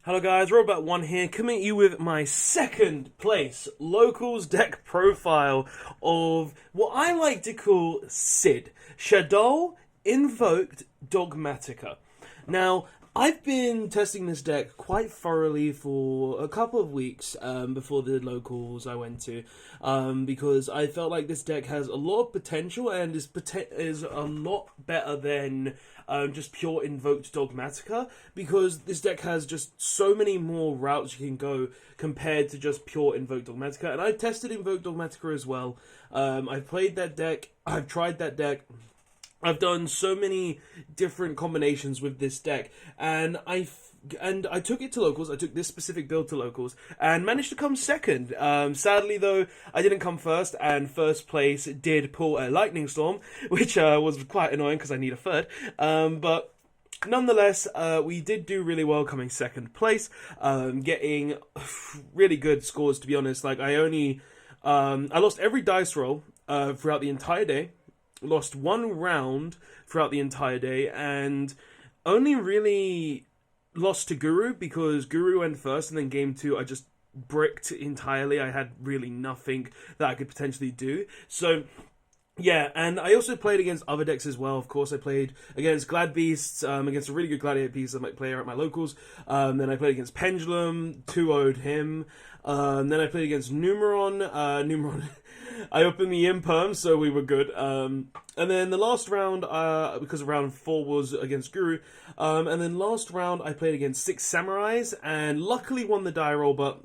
Hello guys, Robot1 here, coming at you with my second place locals deck profile of what I like to call S.I.D, Shaddoll Invoked Dogmatika. Now, I've been testing this deck quite thoroughly for a couple of weeks before the locals I went to, because I felt like this deck has a lot of potential and is a lot better than just pure Invoked Dogmatika, because this deck has just so many more routes you can go compared to just pure Invoked Dogmatika. And I've tested Invoked Dogmatika as well. I've played that deck, I've tried that deck. I've done so many different combinations with this deck, and I took it to locals. I took this specific build to locals and managed to come second. Sadly, though, I didn't come first, and first place did pull a lightning storm, which was quite annoying because I need a third. But nonetheless, we did do really well coming second place, getting really good scores, to be honest. Like, I lost every dice roll throughout the entire day. Lost one round throughout the entire day, and only really lost to Guru because Guru went first, and then game 2 I just bricked entirely. I had really nothing that I could potentially do. So yeah, and I also played against other decks as well. Of course, I played against Glad Beasts, against a really good Gladiator piece player at my locals. Then I played against Pendulum, 2-0'd him. Then I played against Numeron. I opened the Imperm, so we were good. And then the last round, because round 4 was against Guru, and then last round I played against 6 Samurais, and luckily won the die roll, but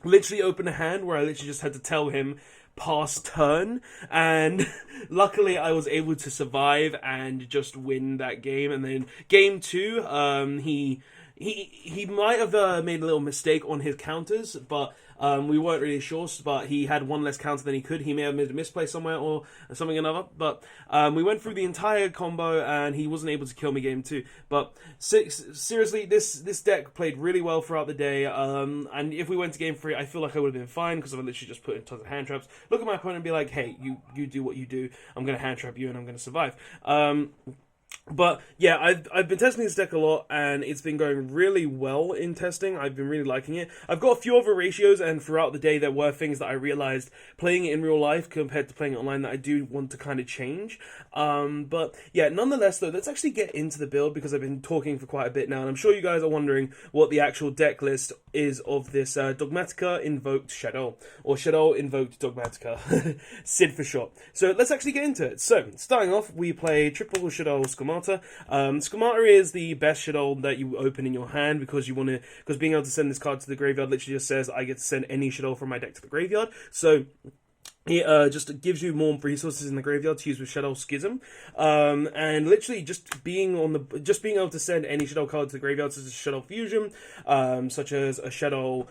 literally opened a hand where I literally just had to tell him pass turn, and luckily I was able to survive and just win that game. And then game 2, he might have made a little mistake on his counters, but we weren't really sure. But he had one less counter than he could. He may have made a misplay somewhere or something another. But we went through the entire combo, and he wasn't able to kill me game 2. But seriously, this deck played really well throughout the day. And if we went to game 3, I feel like I would have been fine because I would literally just put in tons of hand traps, look at my opponent and be like, hey, you do what you do. I'm going to hand trap you and I'm going to survive. But yeah, I've been testing this deck a lot, and it's been going really well in testing. I've been really liking it. I've got a few other ratios, and throughout the day there were things that I realized playing it in real life compared to playing it online that I do want to kind of change. But yeah, nonetheless though, let's actually get into the build, because I've been talking for quite a bit now, and I'm sure you guys are wondering what the actual deck list is of this Dogmatika Invoked Shaddoll, or Shaddoll Invoked Dogmatika, S.I.D for short. So let's actually get into it. So starting off, we play triple Shaddoll Schemata. Schemata is the best Shaddoll that you open in your hand, because being able to send this card to the graveyard literally just says I get to send any Shaddoll from my deck to the graveyard. So it just gives you more resources in the graveyard to use with Shaddoll Schism, and literally just being able to send any Shaddoll card to the graveyard, such as Shaddoll Fusion, such as Shaddoll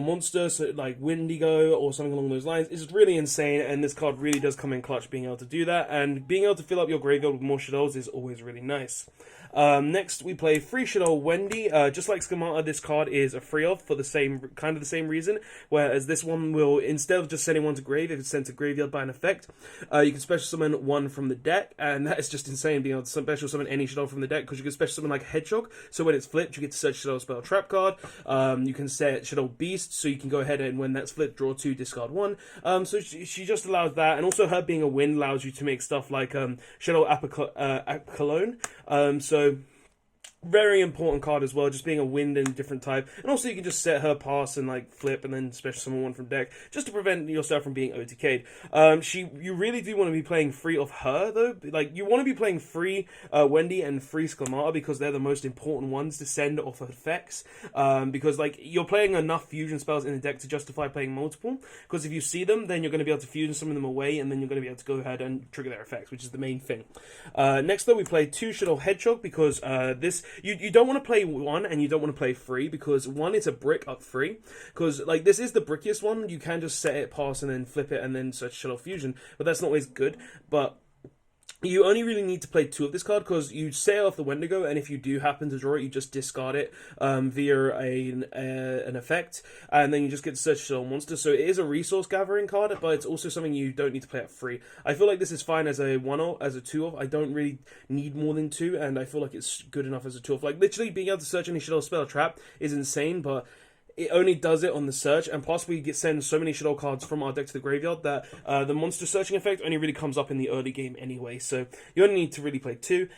Monster, so like Windigo or something along those lines, is really insane. And this card really does come in clutch, being able to do that, and being able to fill up your graveyard with more Shadolls is always really nice. Next, we play free Shaddoll Wendy. Just like Schemata, this card is a free of for the same reason. Whereas this one will, instead of just sending one to grave, if it's sent to graveyard by an effect, you can special summon one from the deck, and that is just insane, being able to special summon any Shaddoll from the deck, because you can special summon like a Hedgehog. So when it's flipped, you get to search Shaddoll Spell Trap card. You can set Shaddoll Beast, so you can go ahead and when that's flipped, draw 2, discard 1. So she just allows that, and also her being a wind allows you to make stuff like Shaddoll Apocalone. So very important card as well, just being a wind and different type. And also you can just set her pass and like flip and then special summon one from deck, just to prevent yourself from being OTK'd. You really do want to be playing free of her though. Like, you want to be playing free Wendy and free Schemata, because they're the most important ones to send off effects. Because like, you're playing enough fusion spells in the deck to justify playing multiple. Because if you see them, then you're going to be able to fusion some of them away, and then you're going to be able to go ahead and trigger their effects, which is the main thing. Next though, we play 2 Shaddoll Hedgehog, because this You don't want to play 1 and you don't want to play 3, because 1 is a brick up 3, because like this is the brickiest one. You can just set it, pass, and then flip it and then search Shaddoll Fusion, but that's not always good. But You only really need to play 2 of this card because you sail off the Wendigo, and if you do happen to draw it, you just discard it via an effect, and then you just get to search Shaddoll monster. So it is a resource gathering card, but it's also something you don't need to play at free. I feel like this is fine as a 1-off, as a 2-off. I don't really need more than 2, and I feel like it's good enough as a 2-off. Like, literally being able to search any Shaddoll spell or trap is insane, but it only does it on the search, and plus we get send so many Shaddoll cards from our deck to the graveyard that the monster searching effect only really comes up in the early game anyway, so you only need to really play 2.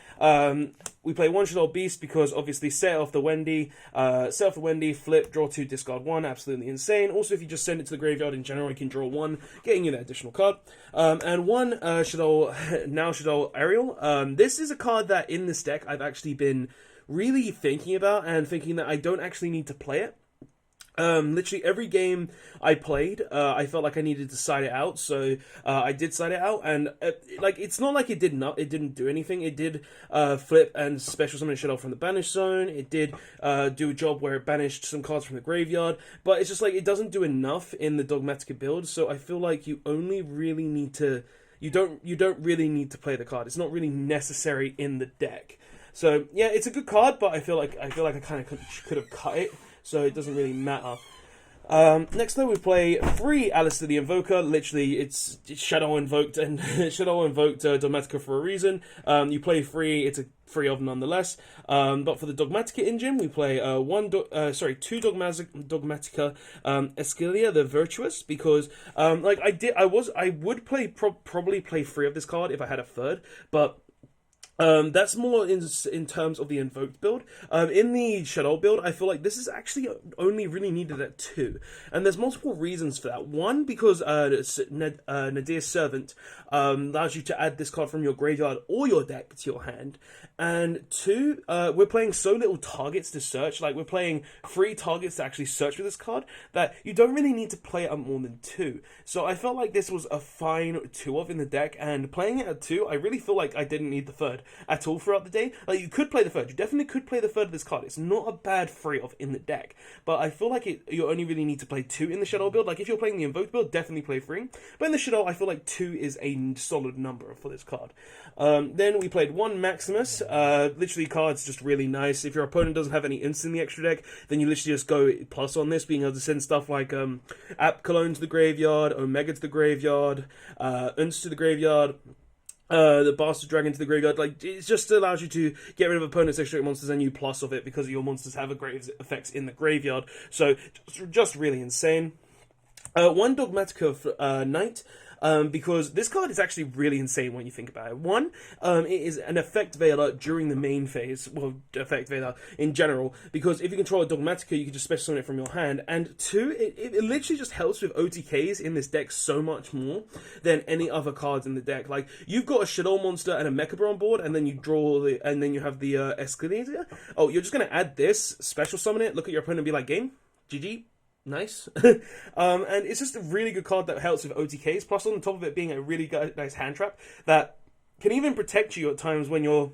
We play 1 Shaddoll Beast because obviously set off the Wendy, flip, draw 2, discard 1, absolutely insane. Also, if you just send it to the graveyard in general, you can draw 1, getting you that additional card. And 1 Shaddoll Ariel. This is a card that in this deck I've actually been really thinking about, and thinking that I don't actually need to play it. Literally every game I played, I felt like I needed to side it out, so I did side it out, and like it's not like it didn't do anything. It did flip and special summon Shaddoll from the banished zone. It did do a job where it banished some cards from the graveyard, but it's just like it doesn't do enough in the Dogmatika build. So I feel like you only really need to you don't really need to play the card. It's not really necessary in the deck. So yeah, it's a good card, but I feel like I kind of could have cut it. So it doesn't really matter. Next though, we play 3 Alistair the Invoker. Literally, it's Shaddoll Invoked and Shaddoll Invoked Dogmatika for a reason. You play 3, it's a 3 of nonetheless. But for the Dogmatika engine, we play 2 Dogmatika Esquilia the Virtuous, because like I would play probably play 3 of this card if I had a third, but that's more in terms of the Invoked build. In the Shaddoll build, I feel like this is actually only really needed at 2. And there's multiple reasons for that. One, because Nadir's Servant allows you to add this card from your graveyard or your deck to your hand. And 2, we're playing so little targets to search. Like, we're playing 3 targets to actually search for this card that you don't really need to play it at more than 2. So I felt like this was a fine 2-of in the deck, and playing it at 2, I really feel like I didn't need the third at all throughout the day. Like, you could play the third. You definitely could play the third of this card. It's not a bad 3-of in the deck. But I feel like you only really need to play 2 in the Shaddoll build. Like, if you're playing the Invoked build, definitely play 3. But in the Shaddoll, I feel like 2 is a solid number for this card. Then we played 1 Maximus. Literally, card's just really nice. If your opponent doesn't have any ints in the extra deck, then you literally just go plus on this, being able to send stuff like App Cologne to the graveyard, Omega to the graveyard, Unts to the graveyard, the Bastard Dragon to the graveyard. Like, it just allows you to get rid of opponent's extra monsters and you plus of it, because your monsters have a great effects in the graveyard. So just really insane. 1 Dogmatika Knight. Because this card is actually really insane when you think about it. 1, it is an effect veiler during the main phase. Well, effect veiler in general, because if you control a Dogmatika, you can just special summon it from your hand. And 2, it literally just helps with OTKs in this deck so much more than any other cards in the deck. Like, you've got a Shaddoll monster and a Mechaba on board, and then you and then you have the Escalator. Oh, you're just gonna add this, special summon it, look at your opponent and be like, game, GG. Nice. And it's just a really good card that helps with OTKs, plus on top of it being a really nice hand trap that can even protect you at times when you're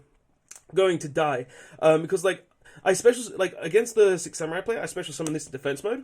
going to die. Because like against the 6 Samurai player, I special summon this in defense mode.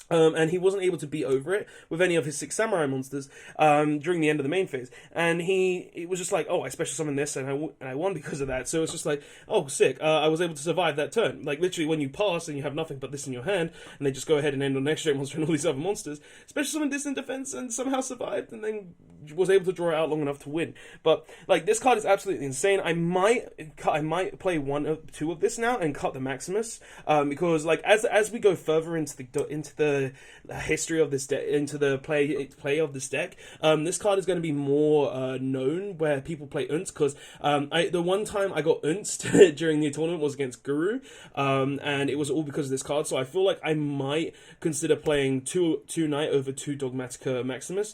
And he wasn't able to beat over it with any of his 6 Samurai monsters during the end of the main phase. And it was just like, oh, I special summoned this and I won because of that. So it's just like, oh, sick. I was able to survive that turn. Like, literally, when you pass and you have nothing but this in your hand, and they just go ahead and end on next straight monster and all these other monsters, special summoned this in defense and somehow survived, and then was able to draw it out long enough to win. But like, this card is absolutely insane. I might play 1 or 2 of this now and cut the Maximus, because like as we go further into the history of this deck, into the play of this deck, this card is going to be more known where people play Unts, because the one time I got Untsed during the tournament was against Guru, and it was all because of this card. So I feel like I might consider playing 2 Knight over 2 Dogmatika Maximus,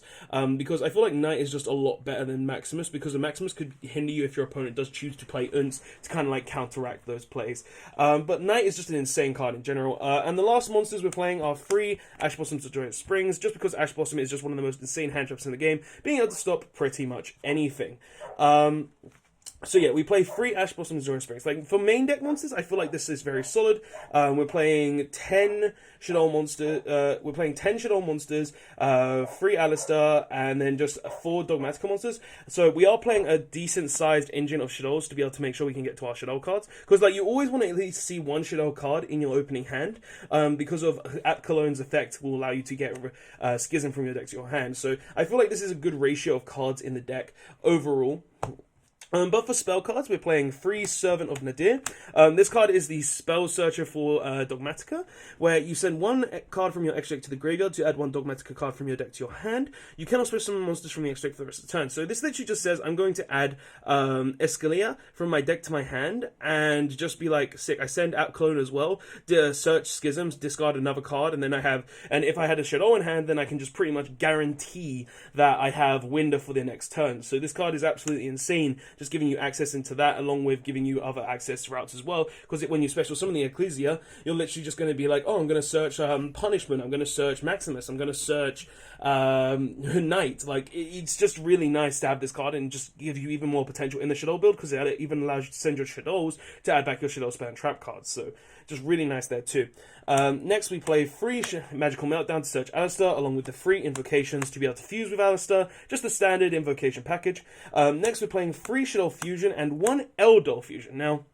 because I feel like Knight is just a lot better than Maximus, because the Maximus could hinder you if your opponent does choose to play Unts to kind of like counteract those plays. But Knight is just an insane card in general. And the last monsters we're playing are 3 Ash Blossom to Joyous Springs, just because Ash Blossom is just one of the most insane hand traps in the game, being able to stop pretty much anything. So yeah, we play 3 Ash Blossoms, Zora Springs. Like, for main deck monsters, I feel like this is very solid. We're playing 10 Shaddoll monsters, 3 Alistair, and then just 4 Dogmatika monsters. So we are playing a decent-sized engine of Shaddolls to be able to make sure we can get to our Shaddoll cards. Because, like, you always want to at least see 1 Shaddoll card in your opening hand, because of App Cologne's effect will allow you to get Schism from your deck to your hand. So I feel like this is a good ratio of cards in the deck overall. But for spell cards, we're playing 3 Servant of Nadir. This card is the spell searcher for Dogmatika, where you send 1 card from your extra deck to the graveyard to add 1 Dogmatika card from your deck to your hand. You cannot special summon monsters from the extra deck for the rest of the turn. So this literally just says, I'm going to add Escalia from my deck to my hand, and just be like, sick, I send out Clone as well, search Schisms, discard another card, and then and if I had a Shaddoll in hand, then I can just pretty much guarantee that I have Winder for the next turn. So this card is absolutely insane, just giving you access into that, along with giving you other access routes as well, because when you special summon the Ecclesia, you're literally just going to be like, oh, I'm going to search Punishment, I'm going to search Maximus, I'm going to search Knight. Like, it's just really nice to have this card and just give you even more potential in the Shaddoll build, because it even allows you to send your Shadolls to add back your Shaddoll spell and trap cards, so just really nice there too. Next we play 3 Magical Meltdown to search Alistair, along with the 3 Invocations to be able to fuse with Alistair, just the standard invocation package. Next we're playing 3 Shaddoll Fusion and 1 Eldol Fusion. Now,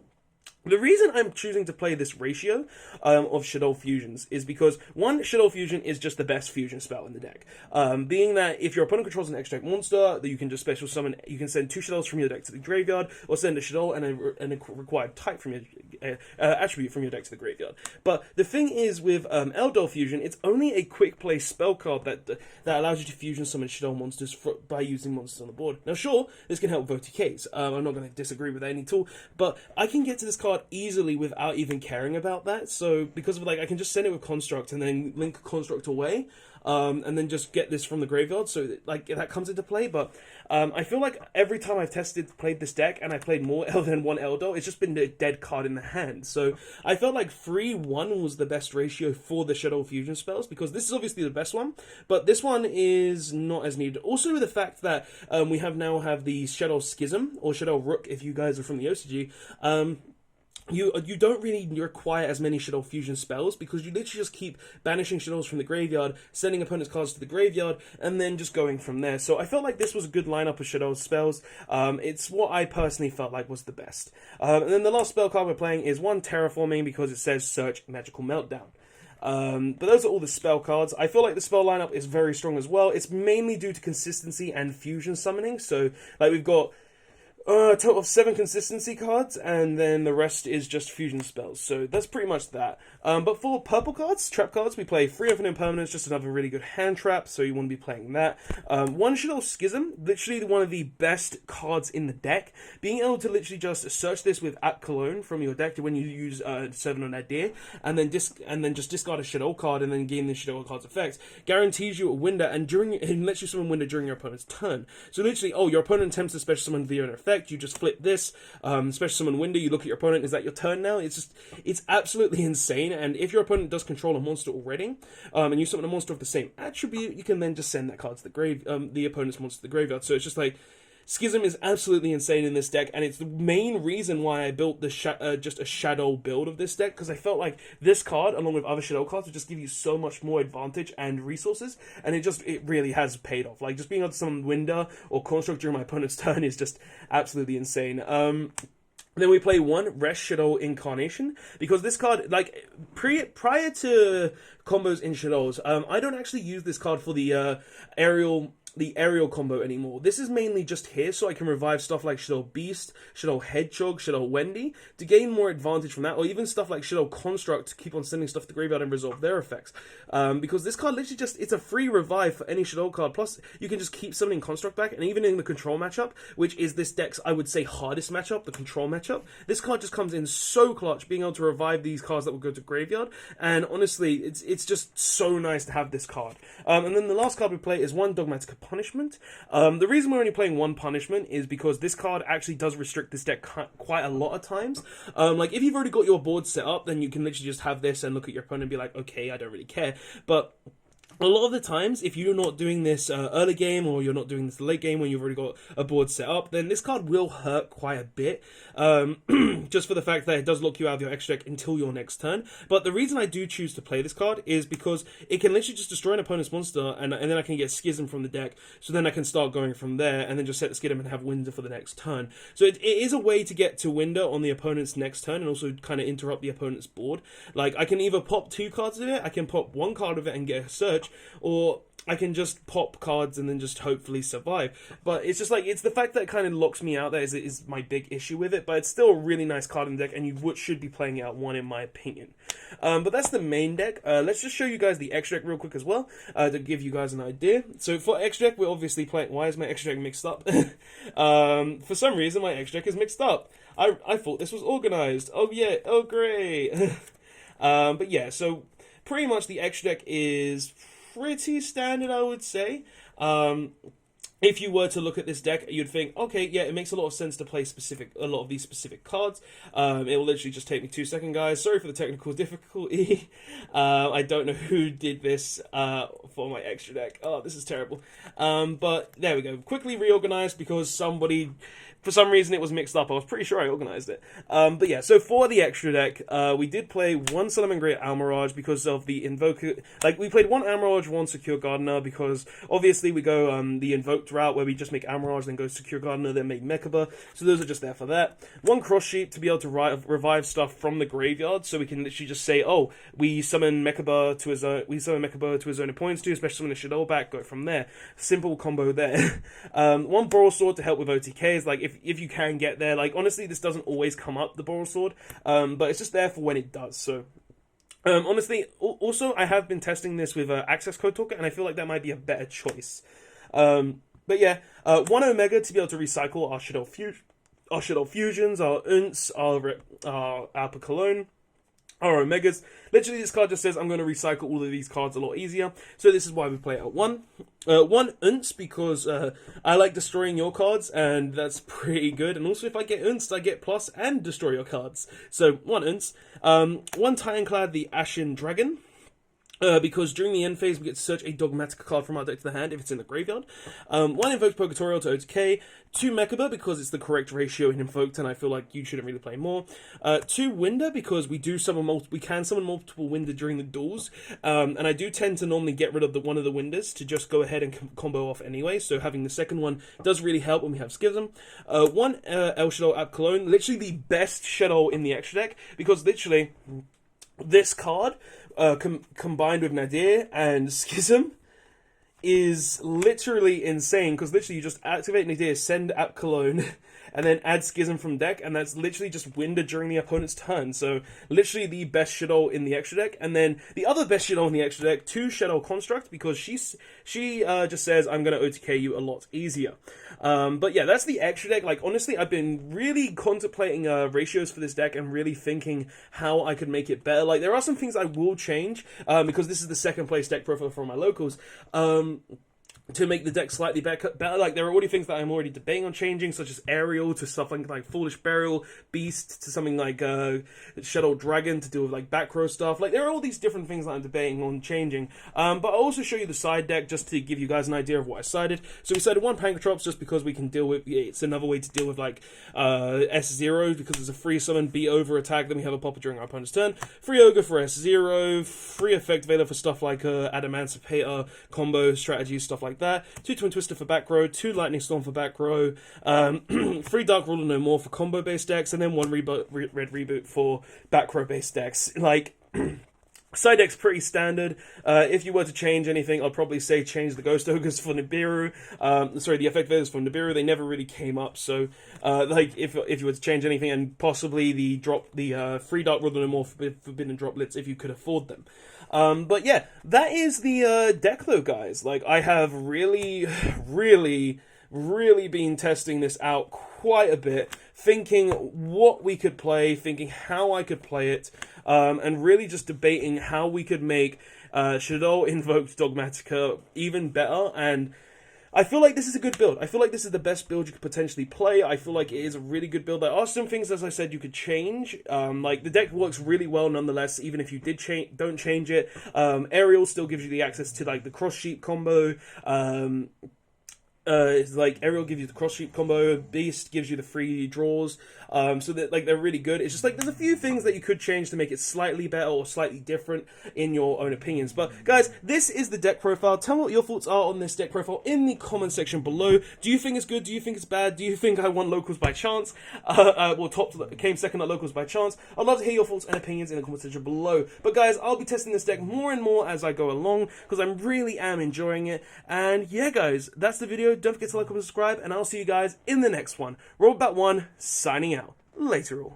the reason I'm choosing to play this ratio of Shaddoll Fusions is because 1 Shaddoll Fusion is just the best fusion spell in the deck. Being that if your opponent controls an extra deck monster, that you can just special summon, you can send 2 Shadolls from your deck to the graveyard, or send a Shaddoll and a required type from your attribute from your deck to the graveyard. But the thing is with Eldol Fusion, it's only a quick play spell card that allows you to fusion summon Shaddoll monsters by using monsters on the board. Now sure, this can help VOTKs. I'm not going to disagree with any tool, but I can get to this card easily without even caring about that. So because of, like, I can just send it with Construct and then link Construct away, and then just get this from the graveyard, so that comes into play. But I feel like every time I've played this deck, and I played more than 1 Eldol, it's just been a dead card in the hand. So I felt like 3-1 was the best ratio for the Shaddoll Fusion spells, because this is obviously the best one, but this one is not as needed. Also, the fact that we now have the Shaddoll Schism, or Shaddoll Rook if you guys are from the OCG, you don't really require as many Shaddoll Fusion spells, because you literally just keep banishing Shaddolls from the graveyard, sending opponents' cards to the graveyard, and then just going from there. So I felt like this was a good lineup of Shaddoll spells. It's what I personally felt like was the best. And then the last spell card we're playing is 1 Terraforming, because it says Search Magical Meltdown. But those are all the spell cards. I feel like the spell lineup is very strong as well. It's mainly due to consistency and fusion summoning. So, like, we've got a total of 7 consistency cards, and then the rest is just fusion spells. So that's pretty much that. But for purple cards, trap cards, we play 3 Infinite Impermanence, just another really good hand trap, so you want to be playing that. 1 Shaddoll Schism, literally one of the best cards in the deck. Being able to literally just search this with App Cologne from your deck when you use Servant of Nadir, and then just discard a Shaddoll card and then gain the Shaddoll card's effect, guarantees you a Winder, and lets you summon Winder during your opponent's turn. So literally, your opponent attempts to special summon via an effect, you just flip this, special summon Winder, you look at your opponent, is that your turn now? It's absolutely insane. And if your opponent does control a monster already, and you summon a monster of the same attribute, you can then just send that card to the opponent's monster to the graveyard. So it's just like, Schism is absolutely insane in this deck, and it's the main reason why I built just a Shaddoll build of this deck, because I felt like this card, along with other Shaddoll cards, would just give you so much more advantage and resources, and it really has paid off. Like, just being able to summon Winder or Construct during my opponent's turn is just absolutely insane. Then we play 1 Resh Shaddoll Incarnation, because this card, like, prior to combos in Shaddolls, I don't actually use this card for the aerial combo anymore. This is mainly just here so I can revive stuff like Shaddoll Beast, Shaddoll Hedgehog, Shaddoll Wendy, to gain more advantage from that, or even stuff like Shaddoll Construct to keep on sending stuff to the graveyard and resolve their effects. Because this card literally it's a free revive for any Shaddoll card, plus you can just keep summoning Construct back, and even in the control matchup, which is this deck's, I would say, hardest matchup, the control matchup, this card just comes in so clutch, being able to revive these cards that will go to graveyard, and honestly, it's just so nice to have this card. And then the last card we play is 1 Dogmatika Punishment. The reason we're only playing 1 Punishment is because this card actually does restrict this deck quite a lot of times. Like, if you've already got your board set up, then you can literally just have this and look at your opponent and be like, okay, I don't really care. But a lot of the times, if you're not doing this early game, or you're not doing this late game when you've already got a board set up, then this card will hurt quite a bit, just for the fact that it does lock you out of your extra deck until your next turn. But the reason I do choose to play this card is because it can literally just destroy an opponent's monster, and then I can get Schism from the deck, so then I can start going from there, and then just set the Schism and have Winder for the next turn. So it is a way to get to Winder on the opponent's next turn, and also kind of interrupt the opponent's board. Like, I can either pop 2 cards of it, I can pop 1 card of it and get a search, or I can just pop cards and then just hopefully survive. But it's just like, it's the fact that it kind of locks me out that is my big issue with it. But it's still a really nice card in the deck, and you should be playing it out 1 in my opinion. But that's the main deck. Let's just show you guys the extra deck real quick as well, to give you guys an idea. So for extra deck, we're obviously playing... Why is my extra deck mixed up? For some reason, my extra deck is mixed up. I thought this was organized. Oh yeah, oh great. But yeah, so pretty much the extra deck is pretty standard, I would say. If you were to look at this deck, you'd think, okay, yeah, it makes a lot of sense to play a lot of these specific cards. It will literally just take me 2 seconds, guys. Sorry for the technical difficulty. I don't know who did this for my extra deck. Oh, this is terrible. But there we go. Quickly reorganized because somebody... For some reason, it was mixed up. I was pretty sure I organized it. But yeah, so for the extra deck, we did play 1 Salamangreat Almirage because of the Invoker... Like, we played 1 Almirage, 1 Secure Gardener, because obviously we go the Invoked route, where we just make Almirage, then go Secure Gardener, then make Mechaba. So those are just there for that. 1 Cross Sheep to be able to revive stuff from the graveyard, so we can literally just say, oh, we summon Mechaba to his own opponents too, especially summon a Shaddoll back, go from there. Simple combo there. 1 Boral Sword to help with OTKs, like, if you can get there. Like, honestly, this doesn't always come up, the Boral Sword, but it's just there for when it does, so... honestly, also, I have been testing this with Access Code Talker, and I feel like that might be a better choice. But yeah, 1 Omega to be able to recycle our Shaddoll Fusions, our Unts, our Alpha Cologne, our Omegas. Literally, this card just says I'm going to recycle all of these cards a lot easier. So this is why we play it at 1. 1 Unts, because I like destroying your cards, and that's pretty good. And also, if I get Unts, I get plus and destroy your cards. So 1 Unts. 1 Titanclad, the Ashen Dragon. Because during the end phase, we get to search a Dogmatika card from our deck to the hand if it's in the graveyard. 1 Invoked Purgatorial to OTK. 2 Mechaba, because it's the correct ratio in Invoked, and I feel like you shouldn't really play more. 2 Winder, because we can summon multiple Winder during the duels. And I do tend to normally get rid of one of the Winders to just go ahead and combo off anyway. So having the second one does really help when we have Schism. 1 El Shaddoll App Cologne, literally the best Shaddoll in the extra deck, because literally this card... combined with Nadir and Schism is literally insane, because literally you just activate Nadir, send App Cologne, and then add Schism from deck, and that's literally just Winder during the opponent's turn. So literally the best Shaddoll in the extra deck. And then the other best Shaddoll in the extra deck, 2 Shaddoll Construct, because she just says I'm going to OTK you a lot easier. But yeah, that's the extra deck. Like, honestly, I've been really contemplating ratios for this deck and really thinking how I could make it better. Like, there are some things I will change, because this is the second place deck profile for my locals. To make the deck slightly better. Like, there are already things that I'm already debating on changing, such as Aerial to something like Foolish Burial, Beast to something like Shaddoll Dragon to deal with like back row stuff. Like, there are all these different things that I'm debating on changing. But I'll also show you the side deck just to give you guys an idea of what I sided. So we sided 1 Pankratrops just because we can deal with, it's another way to deal with like S0, because it's a free summon, be over attack, then we have a popper during our opponent's turn. Free Ogre for S0, free Effect Veiler for stuff like Adamantipator, combo strategies, stuff like that. 2 Twin Twister for back row, 2 Lightning Storm for back row, 3 Dark Ruler No More for combo based decks, and then 1 Red Reboot for back row based decks. Like, side deck's pretty standard. If you were to change anything, I'd probably say change the Ghost Ogres for Nibiru. The Effect Veilers for Nibiru. They never really came up, so like, if you were to change anything, and possibly the 3 Dark Ruler No More Forbidden Droplets if you could afford them. But yeah, that is the deck though, guys. Like, I have really been testing this out quite a bit, thinking what we could play, thinking how I could play it, and really just debating how we could make Shaddoll Invoked Dogmatika even better. And I feel like this is a good build. I feel like this is the best build you could potentially play. I feel like it is a really good build. There are some things, as I said, you could change. Like, the deck works really well nonetheless, even if you don't change it. Aerial still gives you the access to, like, the cross-sheep combo. It's like Aerial gives you the cross sheep combo, Beast gives you the free draws, so that like they're really good. It's just like there's a few things that you could change to make it slightly better or slightly different in your own opinions. But guys, this is the deck profile. Tell me what your thoughts are on this deck profile in the comment section below. Do you think it's good? Do you think it's bad? Do you think I won locals by chance? Came second at locals by chance? I'd love to hear your thoughts and opinions in the comment section below. But guys, I'll be testing this deck more and more as I go along because I really am enjoying it. And yeah, guys, that's the video. Don't forget to like, comment, subscribe, and I'll see you guys in the next one. Robot1 signing out. Later all.